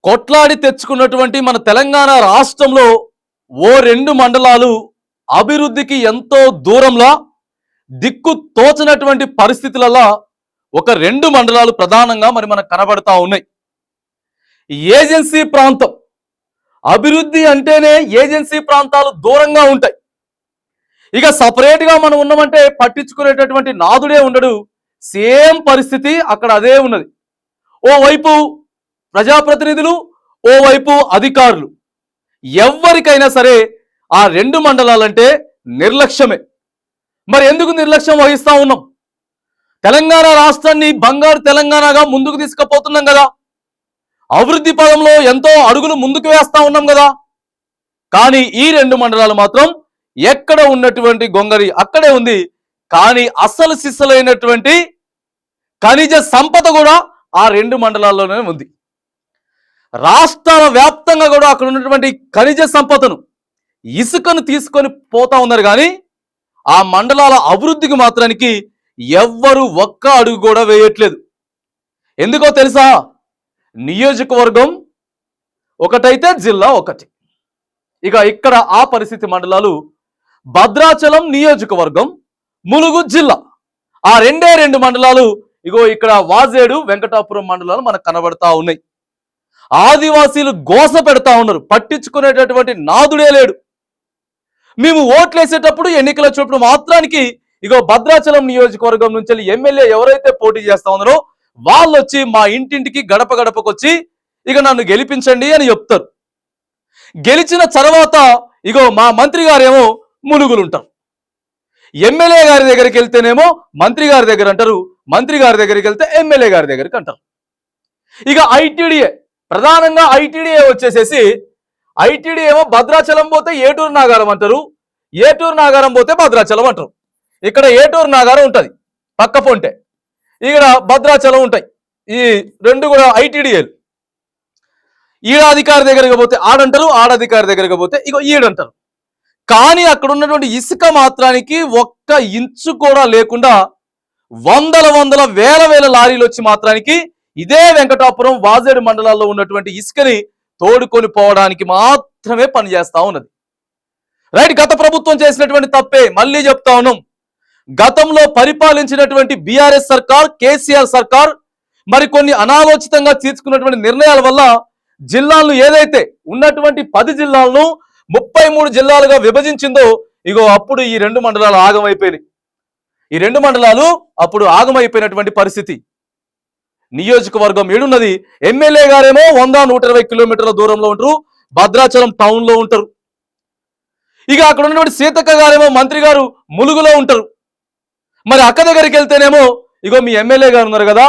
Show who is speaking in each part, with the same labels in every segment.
Speaker 1: కొట్లాడి తెచ్చుకున్నటువంటి మన తెలంగాణ రాష్ట్రంలో ఓ రెండు మండలాలు అభివృద్ధికి ఎంతో దూరంలో దిక్కు తోచనటువంటి పరిస్థితులలో ఒక రెండు మండలాలు ప్రధానంగా మనకు కనబడతా ఉన్నాయి. ఏజెన్సీ ప్రాంతం అభివృద్ధి అంటేనే ఏజెన్సీ ప్రాంతాలు దూరంగా ఉంటాయి. ఇక సపరేట్గా మనం ఉన్నామంటే పట్టించుకునేటటువంటి నాదుడే ఉండడు. సేమ్ పరిస్థితి అక్కడ అదే ఉన్నది. ఓవైపు ప్రజాప్రతినిధులు, ఓవైపు అధికారులు, ఎవరికైనా సరే ఆ రెండు మండలాలంటే నిర్లక్ష్యమే. మరి ఎందుకు నిర్లక్ష్యం వహిస్తా ఉన్నాం? తెలంగాణ రాష్ట్రాన్ని బంగారు తెలంగాణగా ముందుకు తీసుకుపోతున్నాం కదా, అభివృద్ధి పదంలో ఎంతో అడుగులు ముందుకు వేస్తా ఉన్నాం కదా. కానీ ఈ రెండు మండలాలు మాత్రం ఎక్కడ ఉన్నటువంటి గొంగరి అక్కడే ఉంది. కానీ అసలు సిస్సలైనటువంటి ఖనిజ సంపద కూడా ఆ రెండు మండలాల్లోనే ఉంది. రాష్ట్రాల వ్యాప్తంగా కూడా అక్కడ ఉన్నటువంటి ఖనిజ సంపదను, ఇసుకను తీసుకొని పోతా ఉన్నారు. కానీ ఆ మండలాల అభివృద్ధికి మాత్రానికి ఎవ్వరు ఒక్క అడుగు కూడా వేయట్లేదు. ఎందుకో తెలుసా? నియోజకవర్గం ఒకటైతే జిల్లా ఒకటి. ఇక ఇక్కడ ఆ పరిస్థితి మండలాలు భద్రాచలం నియోజకవర్గం, ములుగు జిల్లా, ఆ రెండే రెండు మండలాలు ఇగో ఇక్కడ వాజేడు, వెంకటాపురం మండలాలు మనకు కనబడతా ఉన్నాయి. ఆదివాసీలు గోస పెడతా ఉన్నారు, పట్టించుకునేటటువంటి నాదుడే లేడు. మేము ఓట్లేసేటప్పుడు ఎన్నికల చూపుడు మాత్రానికి ఇగో భద్రాచలం నియోజకవర్గం నుంచి ఎమ్మెల్యే ఎవరైతే పోటీ చేస్తా ఉన్నారో వాళ్ళు వచ్చి మా ఇంటింటికి గడప గడపకొచ్చి ఇక నన్ను గెలిపించండి అని చెప్తారు. గెలిచిన తర్వాత ఇగో మా మంత్రి గారేమో ములుగులు ఉంటారు. ఎమ్మెల్యే గారి దగ్గరికి వెళ్తేనేమో మంత్రి గారి దగ్గర అంటారు, మంత్రి గారి దగ్గరికి వెళ్తే ఎమ్మెల్యే గారి దగ్గరికి అంటారు. ఇక ఐటీడీఏ, ప్రధానంగా ఐటీడీఏ వచ్చేసేసి ఐటీడీ ఏమో భద్రాచలం పోతే ఏటూరు నాగారం అంటారు, ఏటూరు నాగారం పోతే భద్రాచలం అంటారు. ఇక్కడ ఏటూరు నాగారం ఉంటుంది పక్క పొంటే, ఇక్కడ భద్రాచలం ఉంటాయి. ఈ రెండు కూడా ఐటీడీఏలు. ఈడాధికారి దగ్గరికి పోతే ఆడంటారు, ఆడధికారి దగ్గరికి పోతే ఇగో ఈడంటారు. కానీ అక్కడ ఉన్నటువంటి ఇసుక మాత్రానికి ఒక్క ఇంచు కూడా లేకుండా వందల వేల లారీలు వచ్చి మాత్రానికి ఇదే వెంకటాపురం, వాజేడు మండలాల్లో ఉన్నటువంటి ఇసుకని తోడుకొని పోవడానికి మాత్రమే పనిచేస్తా ఉన్నది. రైట్, గత ప్రభుత్వం చేసినటువంటి తప్పే మళ్ళీ చెప్తా ఉన్నాం. గతంలో పరిపాలించినటువంటి బీఆర్ఎస్ సర్కార్, కేసీఆర్ సర్కార్ మరికొన్ని అనాలోచితంగా తీసుకున్నటువంటి నిర్ణయాల వల్ల జిల్లాలను ఏదైతే ఉన్నటువంటి 10 జిల్లాలను 33 జిల్లాలుగా విభజించిందో ఇగో అప్పుడు ఈ రెండు మండలాలు ఆగమైపోయినాయి. ఈ రెండు మండలాలు అప్పుడు ఆగమైపోయినటువంటి పరిస్థితి. నియోజకవర్గం ఏడున్నది. ఎమ్మెల్యే గారేమో 100-120 కిలోమీటర్ల దూరంలో ఉంటారు, భద్రాచలం టౌన్ లో ఉంటారు. ఇక అక్కడ ఉన్నటువంటి సీతక్క గారేమో మంత్రి గారు ములుగులో ఉంటారు. మరి అక్క దగ్గరికి వెళ్తేనేమో ఇగో మీ ఎమ్మెల్యే గారు ఉన్నారు కదా,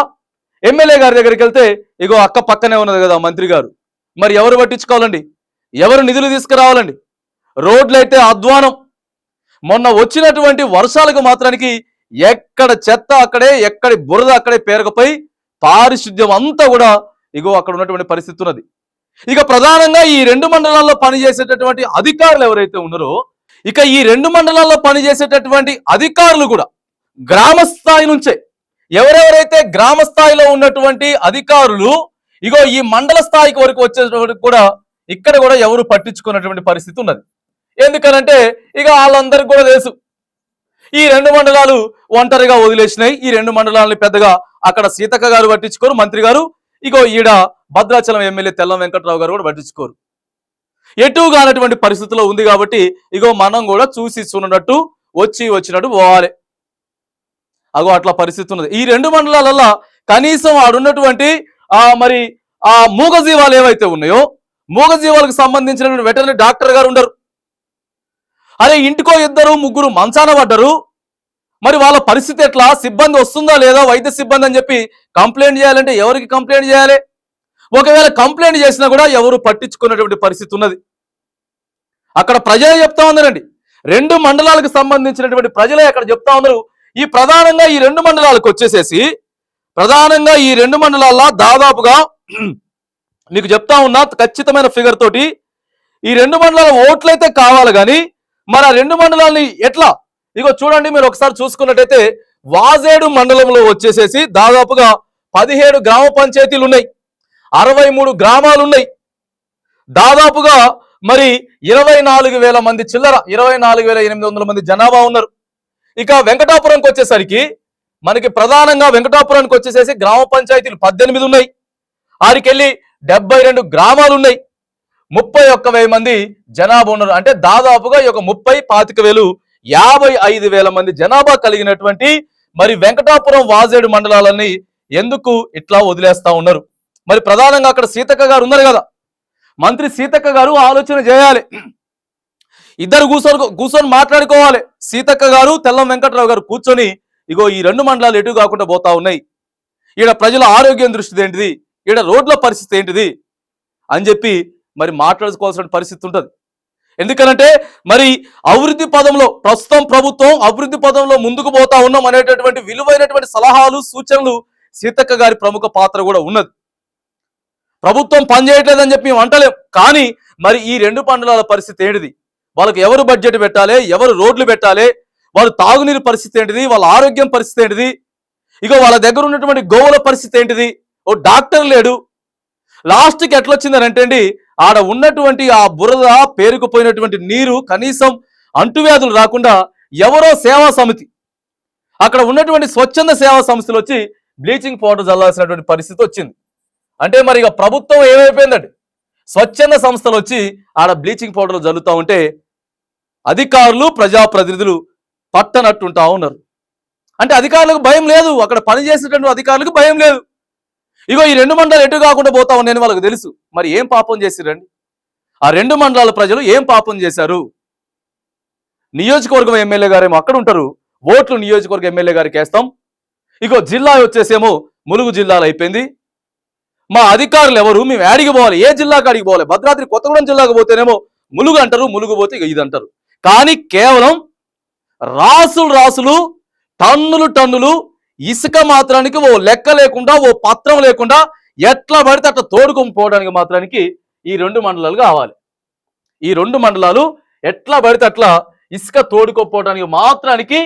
Speaker 1: ఎమ్మెల్యే గారి దగ్గరికి వెళ్తే ఇగో అక్క పక్కనే ఉన్నది కదా మంత్రి గారు. మరి ఎవరు పట్టించుకోవాలండి? ఎవరు నిధులు తీసుకురావాలండి? రోడ్లు అయితే అధ్వానం. మొన్న వచ్చినటువంటి వర్షాలకు మాత్రానికి ఎక్కడ చెత్త అక్కడే, ఎక్కడి బురద అక్కడే పేరుకుపోయి పారిశుద్ధ్యం అంతా కూడా ఇగో అక్కడ ఉన్నటువంటి పరిస్థితి ఉన్నది. ఇక ప్రధానంగా ఈ రెండు మండలాల్లో పనిచేసేటటువంటి అధికారులు ఎవరైతే ఉన్నారో, ఇక ఈ రెండు మండలాల్లో పనిచేసేటటువంటి అధికారులు కూడా గ్రామ స్థాయి నుంచే, ఎవరెవరైతే గ్రామ స్థాయిలో ఉన్నటువంటి అధికారులు ఇగో ఈ మండల స్థాయికి వరకు వచ్చేటప్పటికి కూడా ఇక్కడ కూడా ఎవరు పట్టించుకున్నటువంటి పరిస్థితి ఉన్నది. ఎందుకనంటే ఇక వాళ్ళందరికీ కూడా తెలుసు ఈ రెండు మండలాలు ఒంటరిగా వదిలేసినాయి. ఈ రెండు మండలాలని పెద్దగా అక్కడ సీతక్క గారు పట్టించుకోరు, మంత్రి గారు, ఇగో ఈడ భద్రాచలం ఎమ్మెల్యే తెల్లం వెంకట్రావు గారు కూడా పట్టించుకోరు. ఎటుగానటువంటి పరిస్థితిలో ఉంది. కాబట్టి ఇగో మనం కూడా చూసి చూడనట్టు వచ్చినట్టు పోవాలి. అగో అట్లా పరిస్థితి ఉన్నది. ఈ రెండు మండలాలలో కనీసం ఆడున్నటువంటి మరి ఆ మూగజీవాలు ఏవైతే ఉన్నాయో, మూగజీవాలకు సంబంధించినటువంటి వెటర్నరీ డాక్టర్ గారు ఉండరు. అరే ఇంటికో 2-3 మంచాన పడ్డరు. మరి వాళ్ళ పరిస్థితి ఎట్లా? సిబ్బంది వస్తుందా లేదా, వైద్య సిబ్బంది అని చెప్పి కంప్లైంట్ చేయాలంటే ఎవరికి కంప్లైంట్ చేయాలి? ఒకవేళ కంప్లైంట్ చేసినా కూడా ఎవరు పట్టించుకున్నటువంటి పరిస్థితి ఉన్నది. అక్కడ ప్రజలే చెప్తా ఉన్నారండి, రెండు మండలాలకు సంబంధించినటువంటి ప్రజలే అక్కడ చెప్తా ఉన్నారు. ఈ ప్రధానంగా ఈ రెండు మండలాలకు వచ్చేసేసి ప్రధానంగా ఈ రెండు మండలాల్లో దాదాపుగా మీకు చెప్తా ఉన్నా ఖచ్చితమైన ఫిగర్ తోటి ఈ రెండు మండలాల ఓట్లయితే కావాలి. కానీ మరి ఆ రెండు మండలాల్ని ఎట్లా, ఇగో చూడండి మీరు ఒకసారి చూసుకున్నట్టయితే వాజేడు మండలంలో వచ్చేసేసి దాదాపుగా 17 గ్రామ పంచాయతీలు ఉన్నాయి. 63 గ్రామాలు ఉన్నాయి. దాదాపుగా మరి 24,000 మంది చిల్లర, 24,800 మంది జనాభా ఉన్నారు. ఇక వెంకటాపురంకి వచ్చేసరికి మనకి ప్రధానంగా వెంకటాపురానికి వచ్చేసేసి గ్రామ పంచాయతీలు 18 ఉన్నాయి. ఆడికెళ్ళి 72 గ్రామాలు ఉన్నాయి. 31,000 మంది జనాభా ఉన్నారు. అంటే దాదాపుగా ఈ యొక్క 30,000 55,000 మంది జనాభా కలిగినటువంటి మరి వెంకటాపురం వాజేడు మండలాలని ఎందుకు ఇట్లా వదిలేస్తా ఉన్నారు? మరి ప్రధానంగా అక్కడ సీతక్క గారు ఉన్నారు కదా, మంత్రి సీతక్క గారు ఆలోచన చేయాలి. ఇద్దరు కూర్చొని మాట్లాడుకోవాలి. సీతక్క గారు, తెల్లం వెంకట్రావు గారు కూర్చొని ఇగో ఈ 2 మండలాలు ఎటు కాకుండా పోతా ఉన్నాయి, ఈడ ప్రజల ఆరోగ్యం దృష్టి ఏంటిది, ఈడ రోడ్ల పరిస్థితి ఏంటిది అని చెప్పి మరి మాట్లాడుకోవాల్సిన పరిస్థితి ఉంటుంది. ఎందుకనంటే మరి అభివృద్ధి పదంలో ప్రస్తుతం ప్రభుత్వం అభివృద్ధి పదంలో ముందుకు పోతా ఉన్నాం అనేటటువంటి విలువైనటువంటి సలహాలు, సూచనలు సీతక్క గారి ప్రముఖ పాత్ర కూడా ఉన్నది. ప్రభుత్వం పనిచేయట్లేదని చెప్పి మేము అంటలేం, కానీ మరి ఈ 2 మండలాల పరిస్థితి ఏంటిది, వాళ్ళకి ఎవరు బడ్జెట్ పెట్టాలి, ఎవరు రోడ్లు పెట్టాలి, వాళ్ళు తాగునీరు పరిస్థితి ఏంటిది, వాళ్ళ ఆరోగ్యం పరిస్థితి ఏంటిది, ఇక వాళ్ళ దగ్గర ఉన్నటువంటి గోవుల పరిస్థితి ఏంటిది, ఓ డాక్టర్ లేడు. లాస్ట్కి ఎట్లొచ్చిందని అంటే అండి, ఆడ ఉన్నటువంటి ఆ బురద పేరుకుపోయినటువంటి నీరు కనీసం అంటువ్యాధులు రాకుండా ఎవరో సేవా సమితి, అక్కడ ఉన్నటువంటి స్వచ్ఛంద సేవా సంస్థలు వచ్చి బ్లీచింగ్ పౌడర్ చల్లాల్సినటువంటి పరిస్థితి వచ్చింది. అంటే మరి ఇక ప్రభుత్వం ఏమైపోయిందండి, స్వచ్ఛంద సంస్థలు వచ్చి ఆడ బ్లీచింగ్ పౌడర్లు జల్లుతూ ఉంటే అధికారులు, ప్రజాప్రతినిధులు పట్టనట్టుంటా ఉన్నారు. అంటే అధికారులకు భయం లేదు, అక్కడ పనిచేసేటువంటి అధికారులకు భయం లేదు. ఇగో ఈ 2 మండలాలు ఎటు కాకుండా పోతా ఉన్నాయని వాళ్ళకి తెలుసు. మరి ఏం పాపం చేసిరండి ఆ 2 మండలాల ప్రజలు, ఏం పాపం చేశారు? నియోజకవర్గం ఎమ్మెల్యే గారేమో అక్కడ ఉంటారు, ఓట్లు నియోజకవర్గ ఎమ్మెల్యే గారికి వేస్తాం. ఇగో జిల్లా వచ్చేసేమో ములుగు జిల్లాలో అయిపోయింది. మా అధికారులు ఎవరు, మేము యాడికి పోవాలి, ఏ జిల్లాకి అడిగి పోవాలి? భద్రాద్రి కొత్తగూడెం జిల్లాకు పోతేనేమో ములుగు అంటారు, ములుగు పోతే ఇక ఇది అంటారు. కానీ కేవలం రాసులు టన్నులు ఇసుక మాత్రానికి ఓ లెక్క లేకుండా, ఓ పత్రం లేకుండా ఎట్లా పడితే అట్లా తోడుకొని పోవడానికి మాత్రానికి ఈ 2 మండలాలు కావాలి. ఈ 2 మండలాలు ఎట్లా పడితే అట్లా ఇసుక తోడుకోపోవడానికి మాత్రానికి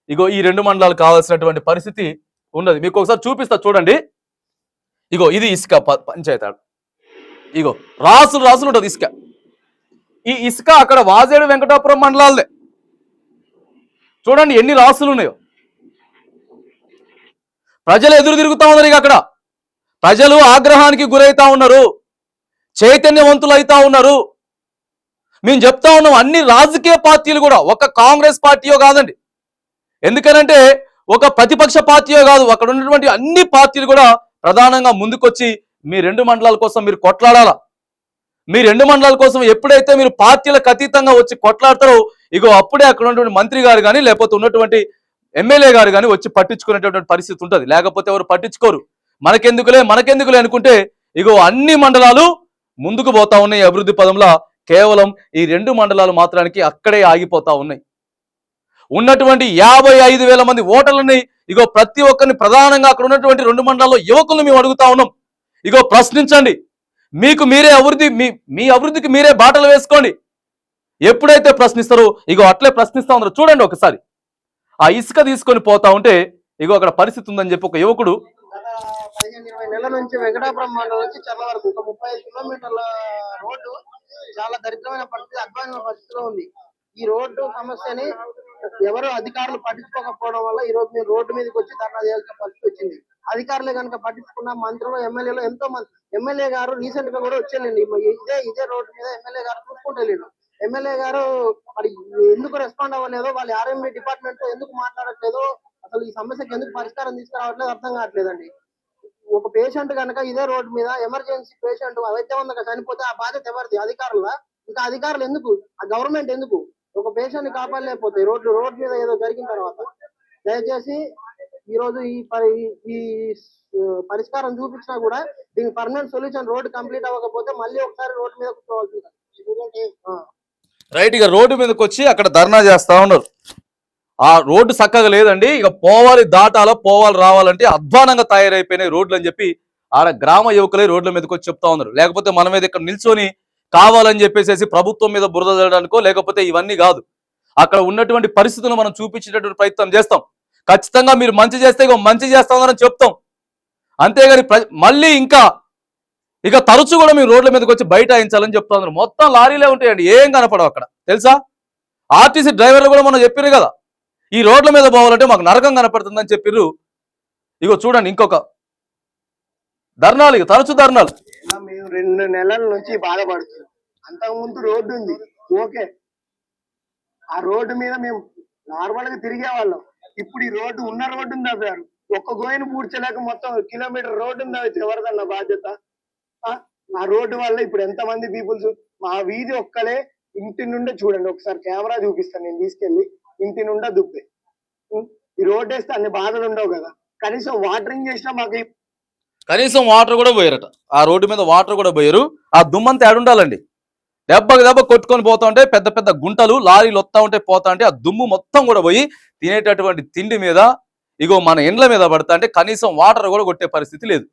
Speaker 1: ఇగో ఈ 2 మండలాలు కావాల్సినటువంటి పరిస్థితి ఉన్నది. మీకు ఒకసారి చూపిస్తా చూడండి. ఇగో ఇది ఇసుక పంచాయతీ, ఇగో రాసులు ఉంటుంది ఇసుక. ఈ ఇసుక అక్కడ వాజేడు వెంకటాపురం మండలాలదే. చూడండి ఎన్ని రాసులు ఉన్నాయో. ప్రజలు ఎదురు తిరుగుతా ఉన్నారు. ఇక అక్కడ ప్రజలు ఆగ్రహానికి గురైతా ఉన్నారు, చైతన్యవంతులు అవుతా ఉన్నారు. మేము చెప్తా ఉన్నాం, అన్ని రాజకీయ పార్టీలు కూడా, ఒక కాంగ్రెస్ పార్టీయో కాదండి, ఎందుకనంటే ఒక ప్రతిపక్ష పార్టీయో కాదు, అక్కడ ఉన్నటువంటి అన్ని పార్టీలు కూడా ప్రధానంగా ముందుకొచ్చి మీ 2 మండలాల కోసం మీరు కొట్లాడాలా. మీ 2 మండలాల కోసం ఎప్పుడైతే మీరు పార్టీలకు అతీతంగా వచ్చి కొట్లాడతారో ఇగో అప్పుడే అక్కడ ఉన్నటువంటి మంత్రి గారు కానీ లేకపోతే ఉన్నటువంటి ఎమ్మెల్యే గారు కానీ వచ్చి పట్టించుకునేటటువంటి పరిస్థితి ఉంటుంది. లేకపోతే ఎవరు పట్టించుకోరు. మనకెందుకులే అనుకుంటే ఇగో అన్ని మండలాలు ముందుకు పోతా ఉన్నాయి అభివృద్ధి పదంలో. కేవలం ఈ 2 మండలాలు మాత్రానికి అక్కడే ఆగిపోతా ఉన్నాయి. ఉన్నటువంటి 55,000 మంది ఓటర్లని ఇగో ప్రతి ఒక్కరిని ప్రధానంగా అక్కడ ఉన్నటువంటి 2 మండలాల్లో యువకులను మేము అడుగుతా ఉన్నాం. ఇగో ప్రశ్నించండి, మీకు మీరే అభివృద్ధి, మీ అభివృద్ధికి మీరే బాటలు వేసుకోండి. ఎప్పుడైతే ప్రశ్నిస్తారో ఇగో అట్లే ప్రశ్నిస్తా ఉన్నారు. చూడండి ఒకసారి ఆ ఇసుక తీసుకొని పోతా ఉంటే ఇగో అక్కడ పరిస్థితి ఉందని చెప్పి ఒక యువకుడు
Speaker 2: 15-20 నెలల నుంచి వెంకటాపురం మండలం నుంచి చల్ల వరకు ఒక 35 కిలోమీటర్ల రోడ్డు చాలా దరిద్రమైన పరిస్థితి, అధ్వానమైన పరిస్థితిలో ఉంది. ఈ రోడ్డు సమస్యని ఎవరు అధికారులు పట్టించుకోకపోవడం వల్ల ఈ రోజు మీరు రోడ్డు మీదకి వచ్చి ధర్నా చేయాల్సిన పరిస్థితి వచ్చింది. అధికారులే కనుక పట్టించుకున్న మంత్రులు, ఎమ్మెల్యేలు ఎంతో మంది, ఎమ్మెల్యే గారు రీసెంట్ గా కూడా వచ్చేయండి ఇదే రోడ్డు మీద ఎమ్మెల్యే గారు చూసుకుంటలేడు. ఎమ్మెల్యే గారు మరి ఎందుకు రెస్పాండ్ అవ్వలేదో, వాళ్ళ ఆర్ఎంబీ డిపార్ట్మెంట్ తో ఎందుకు మాట్లాడట్లేదో, అసలు ఈ సమస్యకి ఎందుకు పరిష్కారం తీసుకురావట్లేదు అర్థం కావట్లేదండి. ఒక పేషెంట్ కనుక ఇదే రోడ్డు మీద ఎమర్జెన్సీ పేషెంట్ వైద్యవంతంగా చనిపోతే ఆ బాధ్యత ఎవరిది? అధికారుల? ఇంకా అధికారులు ఎందుకు? ఆ గవర్నమెంట్ ఎందుకు ఒక పేషెంట్ ని కాపాడలేకపోతే రోడ్డు మీద ఏదో జరిగిన తర్వాత? దయచేసి ఈ రోజు ఈ పరిష్కారం చూపించినా కూడా దీనికి పర్మనెంట్ సొల్యూషన్ రోడ్డు కంప్లీట్ అవ్వకపోతే మళ్ళీ ఒకసారి రోడ్డు మీద కూర్చోవాల్సి
Speaker 1: రైట్. ఇక రోడ్డు మీదకి వచ్చి అక్కడ ధర్నా చేస్తా ఉన్నారు. ఆ రోడ్డు చక్కగా లేదండి, ఇక పోవాలి రావాలంటే అధ్వానంగా తయారైపోయినాయి రోడ్లు అని చెప్పి ఆడ గ్రామ యువకులే రోడ్ల మీదకి వచ్చి చెప్తా ఉన్నారు. లేకపోతే మన మీద ఇక్కడ నిల్చొని కావాలని చెప్పేసి ప్రభుత్వం మీద బురద జల్లడానికో లేకపోతే ఇవన్నీ కాదు. అక్కడ ఉన్నటువంటి పరిస్థితులను మనం చూపించేటటువంటి ప్రయత్నం చేస్తాం. ఖచ్చితంగా మీరు మంచి చేస్తే ఇక మంచి చేస్తామని చెప్తాం. అంతేగాని మళ్ళీ ఇంకా ఇక తరచు కూడా మీ రోడ్ల మీదకి వచ్చి బైఠాయించాలని చెప్తున్నారు. మొత్తం లారీలే ఉంటాయండి, ఏం కనపడవు అక్కడ తెలుసా. ఆర్టీసీ డ్రైవర్లు కూడా మనం చెప్పారు కదా, ఈ రోడ్ల మీద పోవాలంటే మాకు నరకం కనపడుతుందని చెప్పిర్రు. ఇగో చూడండి ఇంకొక ధర్నాలు, ఇక తరచు ధర్నాలు.
Speaker 2: మేము 2 నెలల నుంచి బాధపడుతున్నాం. అంతకుముందు రోడ్డు ఉంది, ఓకే, ఆ రోడ్డు మీద మేము నార్మల్ గా తిరిగే వాళ్ళం. ఇప్పుడు ఈ రోడ్డు ఉన్న రోడ్డు తవ్వారు, ఒక్క గోయిని పూడ్చలేక మొత్తం కిలోమీటర్ రోడ్డు తవ్వితే ఎవరిదన్న బాధ్యత? ఆ రోడ్డు వల్ల ఇప్పుడు ఎంత మంది పీపుల్స్, మా వీధి ఒక్కలే ఇంటి నుండే చూడండి, ఒకసారి కెమెరా చూపిస్తాను నేను తీసుకెళ్లి, ఇంటి నుండే దుబ్బే. ఈ రోడ్డు వేస్తే అన్ని బాధలు ఉండవు కదా, కనీసం వాటరింగ్ చేసినా మాకు
Speaker 1: కనీసం వాటర్ కూడా పోయారట, ఆ రోడ్డు మీద వాటర్ కూడా పోయారు. ఆ దుమ్మంతా ఏడుండాలండి, దెబ్బకి దెబ్బ కొట్టుకొని పోతా ఉంటే పెద్ద పెద్ద గుంటలు లారీలు వస్తా ఉంటే పోతా ఉంటే ఆ దుమ్ము మొత్తం కూడా పోయి తినేటటువంటి తిండి మీద, ఇగో మన ఇండ్ల మీద పడతా అంటే కనీసం వాటర్ కూడా కొట్టే పరిస్థితి లేదు.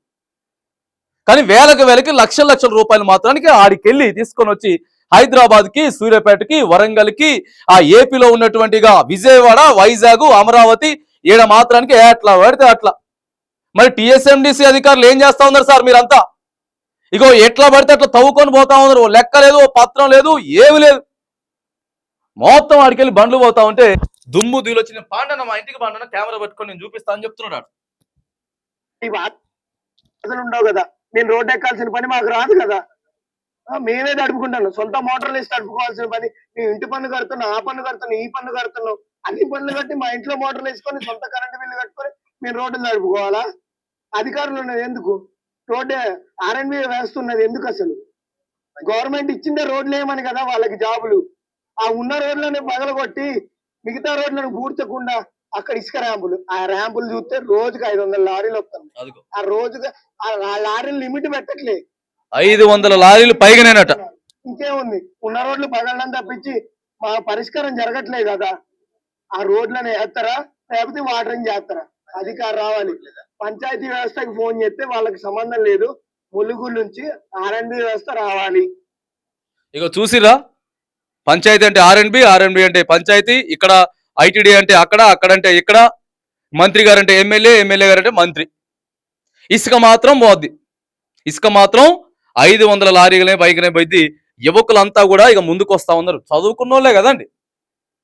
Speaker 1: కానీ వేలకి లక్షల లక్షల రూపాయలు మాత్రానికి ఆడికెళ్ళి తీసుకొని వచ్చి హైదరాబాద్ కి, సూర్యాపేటకి, వరంగల్ కి, ఆ ఏపీలో ఉన్నటువంటిగా విజయవాడ, వైజాగ్, అమరావతి, ఈడ మాత్రానికి ఎట్లా పడితే అట్లా. మరి టీఎస్ఎండిసి అధికారులు ఏం చేస్తా ఉన్నారు సార్ మీరంతా? ఇగో ఎట్లా పడితే అట్లా తవ్వుకొని పోతా ఉన్నారు, లెక్క లేదు, పత్రం లేదు, ఏమి లేదు. మొత్తం ఆడికెళ్ళి బండ్లు పోతా ఉంటే దుమ్ము దిగులొచ్చిన పాండన, మా ఇంటికి పాండన కెమెరా పట్టుకొని నేను చూపిస్తా అని చెప్తున్నాడు.
Speaker 2: ఉండవు కదా, నేను రోడ్డు ఎక్కాల్సిన పని మాకు రాదు కదా, మేమే నడుపుకుంటాను, సొంత మోటార్లు వేసి నడుపుకోవాల్సిన పని. మేము ఇంటి పన్ను కడుతున్నాం, ఆ పన్ను కడుతున్నాం, ఈ పన్ను కడుతున్నాం, అన్ని పనులు కట్టి మా ఇంట్లో మోటార్లు వేసుకొని సొంత కరెంటు బిల్లు కట్టుకొని మేము రోడ్లు నడుపుకోవాలా? అధికారులు ఉన్నది ఎందుకు? రోడ్డు ఆర్ఎన్బి వేస్తున్నది ఎందుకు? అసలు గవర్నమెంట్ ఇచ్చిందే రోడ్లు ఏమని కదా వాళ్ళకి జాబులు. ఆ ఉన్న రోడ్లను పగలగొట్టి మిగతా రోడ్లను పూడ్చకుండా అక్కడ ఇసుక ర్యాంపులు, ఆ ర్యాంపులు చూస్తే రోజుకి 500 లారీలు వస్తాయి. ఆ రోజుగా ఆ లారీలు లిమిట్ పెట్టట్లే,
Speaker 1: 500 లారీలు పైగానేనట.
Speaker 2: ఇంకేముంది, ఉన్న రోడ్లు పగలడం తప్పించి మా పరిష్కారం జరగట్లేదు కదా. ఆ రోడ్లను వేస్తారా లేకపోతే వాటరింగ్ చేస్తారా? అధికారం రావాలి. పంచాయతీ వ్యవస్థకి ఫోన్ చేస్తే వాళ్ళకి సంబంధం లేదు, ములుగు నుంచి ఆర్ఎన్బి వ్యవస్థ రావాలి.
Speaker 1: ఇక చూసిరా, పంచాయతీ అంటే ఆర్ఎన్బి, ఆర్ఎన్బి అంటే పంచాయతీ, ఇక్కడ ఐటీడీ అంటే అక్కడ, అక్కడంటే ఇక్కడ, మంత్రి గారంటే ఎమ్మెల్యే, ఎమ్మెల్యే గారంటే మంత్రి. ఇసుక మాత్రం పోద్ది, ఇసుక మాత్రం 500 లారీలనే బైక్నే పోయింది. యువకులంతా కూడా ఇక ముందుకు వస్తా ఉన్నారు, చదువుకున్నోళ్లే కదండి,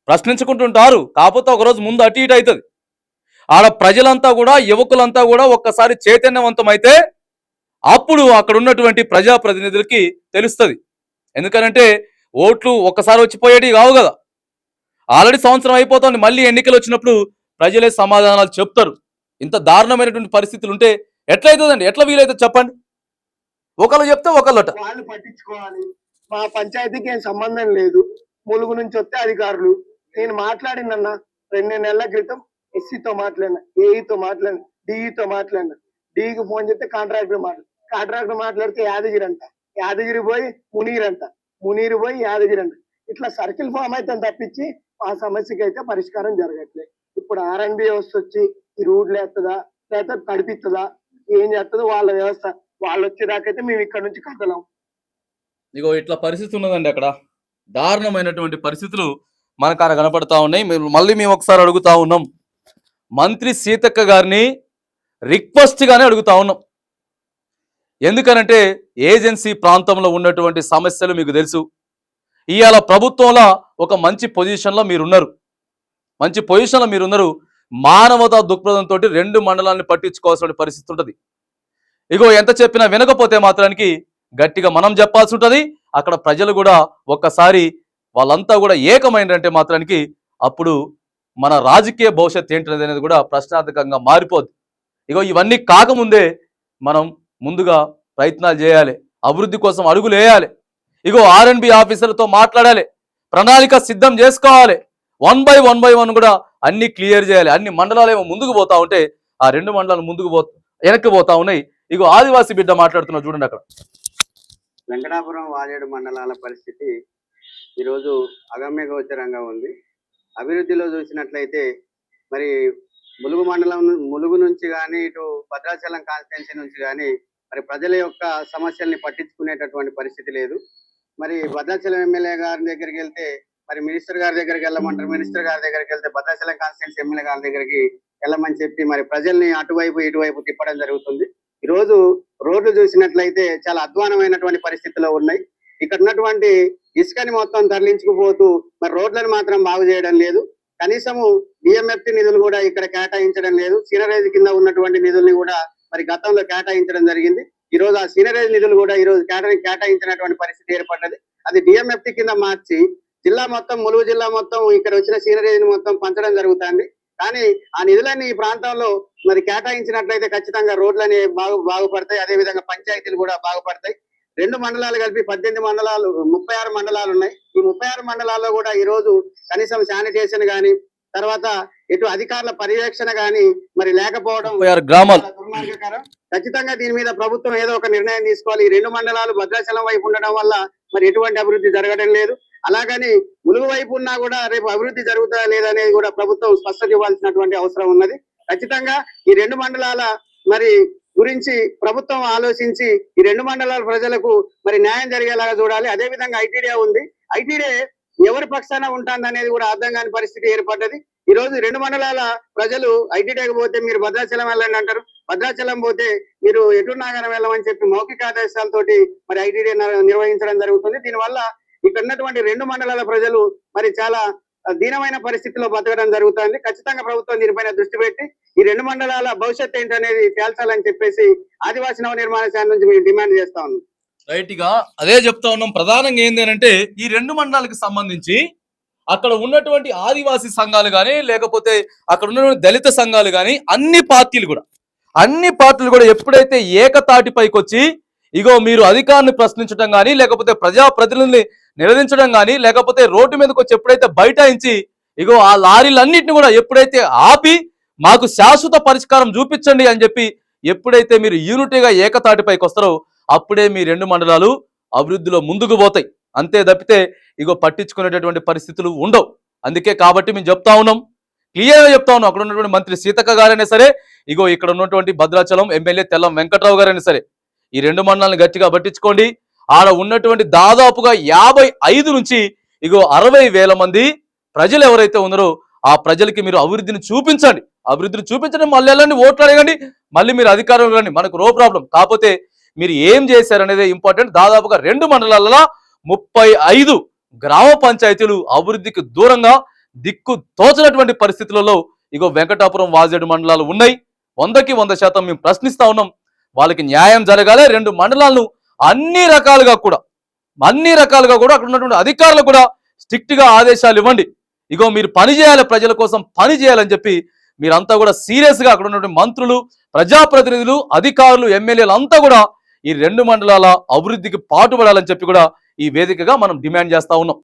Speaker 1: ప్రశ్నించుకుంటుంటారు. కాకపోతే ఒకరోజు ముందు అటు ఇటు అవుతుంది. ఆడ ప్రజలంతా కూడా, యువకులంతా కూడా ఒక్కసారి చైతన్యవంతం అయితే అప్పుడు అక్కడ ఉన్నటువంటి ప్రజాప్రతినిధులకి తెలుస్తుంది. ఎందుకనంటే ఓట్లు ఒక్కసారి వచ్చిపోయేటి కావు కదా, ఆల్రెడీ సంవత్సరం అయిపోతుంది. మళ్ళీ ఎన్నికలు వచ్చినప్పుడు ప్రజలే సమాధానాలు చెప్తారు. ఇంత దారుణమైనటువంటి పరిస్థితులు ఉంటే ఎట్లయితుందండి? ఎట్లా వీలైతుంది చెప్పండి? ఒకళ్ళు చెప్తే ఒకళ్ళట.
Speaker 2: వాళ్ళు పట్టించుకోవాలి, మా పంచాయతీకి ఏం సంబంధం లేదు, ములుగు నుంచి వస్తే అధికారులు. నేను మాట్లాడినన్నా 2 నెలల క్రితం ఎస్సీతో మాట్లాడినా, ఏఈతో మాట్లాడినా, డిఈతో మాట్లాడినా. డిఈకి ఫోన్ చేస్తే కాంట్రాక్టర్ మాట్లాడితే యాదగిరి అంట, యాదగిరి పోయి మునీర్ అంట, మునీర్ పోయి యాదగిరి అంట. ఇట్లా సర్కిల్ ఫామ్ అయితే తప్పించి ఆ సమస్యకి అయితే పరిష్కారం జరగట్లేదు. ఇప్పుడు ఆర్ఎన్బి వ్యవస్థ వచ్చి ఈ రూట్లు వేస్తుందా లేకపోతే తడిపిస్తుందా, ఏం చేస్తుందో వాళ్ళ వ్యవస్థ. వాళ్ళు వచ్చేదాకైతే మేము ఇక్కడ నుంచి కదలం.
Speaker 1: ఇగో ఇట్లా పరిస్థితి ఉన్నదండి అక్కడ, దారుణమైనటువంటి పరిస్థితులు మనకు అక్కడ కనపడతా ఉన్నాయి. మళ్ళీ మేము ఒకసారి అడుగుతా ఉన్నాం, మంత్రి సీతక్క గారిని రిక్వెస్ట్ గానే అడుగుతా ఉన్నాం. ఎందుకనంటే ఏజెన్సీ ప్రాంతంలో ఉన్నటువంటి సమస్యలు మీకు తెలుసు. ఇవాళ ప్రభుత్వంలో ఒక మంచి పొజిషన్లో మీరున్నారు, మంచి పొజిషన్లో మీరున్నారు. మానవతా దృక్పథంతో 2 మండలాన్ని పట్టించుకోవాల్సిన పరిస్థితి ఉంటుంది. ఇగో ఎంత చెప్పినా వినకపోతే మాత్రానికి గట్టిగా మనం చెప్పాల్సి ఉంటుంది. అక్కడ ప్రజలు కూడా ఒక్కసారి వాళ్ళంతా కూడా ఏకమైందంటే మాత్రానికి అప్పుడు మన రాజకీయ భవిష్యత్తు ఏంటనేది అనేది కూడా ప్రశ్నార్థకంగా మారిపోద్ది. ఇగో ఇవన్నీ కాకముందే మనం ముందుగా ప్రయత్నాలు చేయాలి, అభివృద్ధి కోసం అడుగులు వేయాలి. ఇగో ఆర్ఎన్బి ఆఫీసర్లతో మాట్లాడాలి, ప్రణాళిక సిద్ధం చేసుకోవాలి. 1 by 1 కూడా అన్ని క్లియర్ చేయాలి. అన్ని మండలాలు ఏమో ముందుకు పోతా ఉంటే ఆ 2 మండలాలు వెనక్కి పోతా ఉన్నాయి. ఇగో ఆదివాసీ బిడ్డ మాట్లాడుతున్నా చూడండి. అక్కడ
Speaker 3: వెంకటాపురం, వాజేడు మండలాల పరిస్థితి ఈరోజు అగమ్య గోచరంగా ఉంది. అభివృద్ధిలో చూసినట్లయితే మరి ములుగు నుంచి కానీ, ఇటు భద్రాచలం కాన్స్టిట్యున్సీ నుంచి కానీ మరి ప్రజల యొక్క సమస్యల్ని పట్టించుకునేటటువంటి పరిస్థితి లేదు. మరి భద్రాచలం ఎమ్మెల్యే గారి దగ్గరికి వెళ్తే మరి మినిస్టర్ గారి దగ్గరికి వెళ్ళమంటారు, మినిస్టర్ గారి దగ్గరికి వెళ్తే భద్రాచలం కాన్స్టిట్యున్సీ ఎమ్మెల్యే గారి దగ్గరికి వెళ్ళమని చెప్పి మరి ప్రజల్ని అటువైపు ఇటువైపు తిప్పడం జరుగుతుంది. ఈరోజు రోడ్లు చూసినట్లయితే చాలా అధ్వానమైనటువంటి పరిస్థితిలో ఉన్నాయి. ఇక్కడ ఉన్నటువంటి ఇసుకని మొత్తం తరలించుకుపోతూ మరి రోడ్లను మాత్రం బాగు చేయడం లేదు. కనీసము డిఎంఎఫ్టి నిధులు కూడా ఇక్కడ కేటాయించడం లేదు. సీనరేజ్ కింద ఉన్నటువంటి నిధుల్ని కూడా మరి గతంలో కేటాయించడం జరిగింది. ఈ రోజు ఆ సీనరేజ్ నిధులు కూడా ఈ రోజు కేటాయించినటువంటి పరిస్థితి ఏర్పడ్డది. అది డిఎంఎఫ్టి కింద మార్చి జిల్లా మొత్తం, ములుగు జిల్లా మొత్తం ఇక్కడ వచ్చిన సీనరేజ్ మొత్తం పంచడం జరుగుతుంది. కానీ ఆ నిధులన్నీ ఈ ప్రాంతంలో మరి కేటాయించినట్లయితే ఖచ్చితంగా రోడ్లని బాగుపడతాయి. అదే విధంగా పంచాయతీలు కూడా బాగుపడతాయి. 2 మండలాలు కలిపి 18 మండలాలు, 36 మండలాలు ఉన్నాయి. ఈ 36 మండలాల్లో కూడా ఈ రోజు కనీసం శానిటేషన్ గాని, తర్వాత ఎటు అధికారుల పర్యవేక్షణ గాని మరి లేకపోవడం
Speaker 1: గ్రామాలు
Speaker 3: దుర్మార్గకరం. ఖచ్చితంగా దీని మీద ప్రభుత్వం ఏదో ఒక నిర్ణయం తీసుకోవాలి. ఈ 2 మండలాలు భద్రాచలం వైపు ఉండడం వల్ల మరి ఎటువంటి అభివృద్ధి జరగడం లేదు. అలాగని ములుగు వైపు ఉన్నా కూడా రేపు అభివృద్ధి జరుగుతుందా లేదనేది కూడా ప్రభుత్వం స్పష్టత ఇవ్వాల్సినటువంటి అవసరం ఉన్నది. ఖచ్చితంగా ఈ 2 మండలాల మరి గురించి ప్రభుత్వం ఆలోచించి ఈ 2 మండలాల ప్రజలకు మరి న్యాయం జరిగేలాగా చూడాలి. అదే విధంగా ఐటీడీఏ ఉంది. ఐటీడీఏ ఎవరి పక్షాన ఉంటుంది అనేది కూడా అర్థం కాని పరిస్థితి ఏర్పడ్డది. ఈ రోజు 2 మండలాల ప్రజలు ఐటీడీఏకి పోతే మీరు భద్రాచలం వెళ్ళండి అంటారు, భద్రాచలం పోతే మీరు ఎటు నాగరం వెళ్ళమని చెప్పి మౌఖిక ఆదేశాలతోటి మరి ఐటీడీఏ నిర్వహించడం జరుగుతుంది. దీనివల్ల ఇక్కడ ఉన్నటువంటి 2 మండలాల ప్రజలు మరి చాలా దీనమైన పరిస్థితిలో బతకడం జరుగుతుంది. ఖచ్చితంగా ప్రభుత్వం దీనిపైన దృష్టి పెట్టి ఈ 2 మండలాల భవిష్యత్తు ఏంటనేది తేల్చాలని చెప్పేసి ఆదివాసీ నవ నిర్మాణ శాఖ నుంచి మేము డిమాండ్ చేస్తా ఉన్నాం.
Speaker 1: రైట్ గా అదే చెప్తా ఉన్నాం. ప్రధానంగా ఏంటి అంటే ఈ 2 మండలాలకు సంబంధించి అక్కడ ఉన్నటువంటి ఆదివాసీ సంఘాలు కానీ, లేకపోతే అక్కడ ఉన్నటువంటి దళిత సంఘాలు కానీ, అన్ని పార్టీలు కూడా ఎప్పుడైతే ఏకతాటిపైకి వచ్చి ఇగో మీరు అధికారాన్ని ప్రశ్నించడం కానీ, లేకపోతే ప్రజాప్రతినిధుల్ని నిలదించడం కానీ, లేకపోతే రోడ్డు మీదకి వచ్చి ఎప్పుడైతే బైఠాయించి ఇగో ఆ లారీలన్నింటినీ కూడా ఎప్పుడైతే ఆపి మాకు శాశ్వత పరిష్కారం చూపించండి అని చెప్పి ఎప్పుడైతే మీరు యూనిటీగా ఏకతాటిపైకి వస్తారో అప్పుడే మీ 2 మండలాలు అభివృద్ధిలో ముందుకు పోతాయి. అంతే తప్పితే ఇగో పట్టించుకునేటటువంటి పరిస్థితులు ఉండవు. అందుకే కాబట్టి మేము చెప్తా ఉన్నాం, క్లియర్గా చెప్తా ఉన్నాం. అక్కడ ఉన్నటువంటి మంత్రి సీతక్క గారైనా సరే, ఇగో ఇక్కడ ఉన్నటువంటి భద్రాచలం ఎమ్మెల్యే తెల్లం వెంకట్రావు గారైనా సరే, ఈ 2 మండలాలను గట్టిగా పట్టించుకోండి. ఆడ ఉన్నటువంటి దాదాపుగా 55 నుంచి ఇగో 60,000 మంది ప్రజలు ఎవరైతే ఉన్నారో ఆ ప్రజలకి మీరు అభివృద్ధిని చూపించండి. మళ్ళీ వెళ్ళండి, ఓట్లు అడగండి, మళ్ళీ మీరు అధికారంలో రండి, మనకు నో ప్రాబ్లం. కాకపోతే మీరు ఏం చేశారనేది ఇంపార్టెంట్. దాదాపుగా 2 మండలాలలో 35 గ్రామ పంచాయతీలు అభివృద్ధికి దూరంగా దిక్కు తోచనటువంటి పరిస్థితులలో ఇగో వెంకటాపురం, వాజేడు మండలాలు ఉన్నాయి. 100కి 100% మేము ప్రశ్నిస్తా ఉన్నాం. వాళ్ళకి న్యాయం జరగాలి. 2 మండలాలను అన్ని రకాలుగా కూడా అక్కడ ఉన్నటువంటి అధికారులు కూడా స్ట్రిక్ట్ గా ఆదేశాలు ఇవ్వండి. ఇగో మీరు పని చేయాలి, ప్రజల కోసం పని చేయాలని చెప్పి మీరంతా కూడా సీరియస్ గా అక్కడ ఉన్నటువంటి మంత్రులు, ప్రజాప్రతినిధులు, అధికారులు, ఎమ్మెల్యేలు అంతా కూడా ఈ 2 మండలాల అభివృద్ధికి పాటుపడాలని చెప్పి కూడా ఈ వేదికగా మనం డిమాండ్ చేస్తా ఉన్నాం.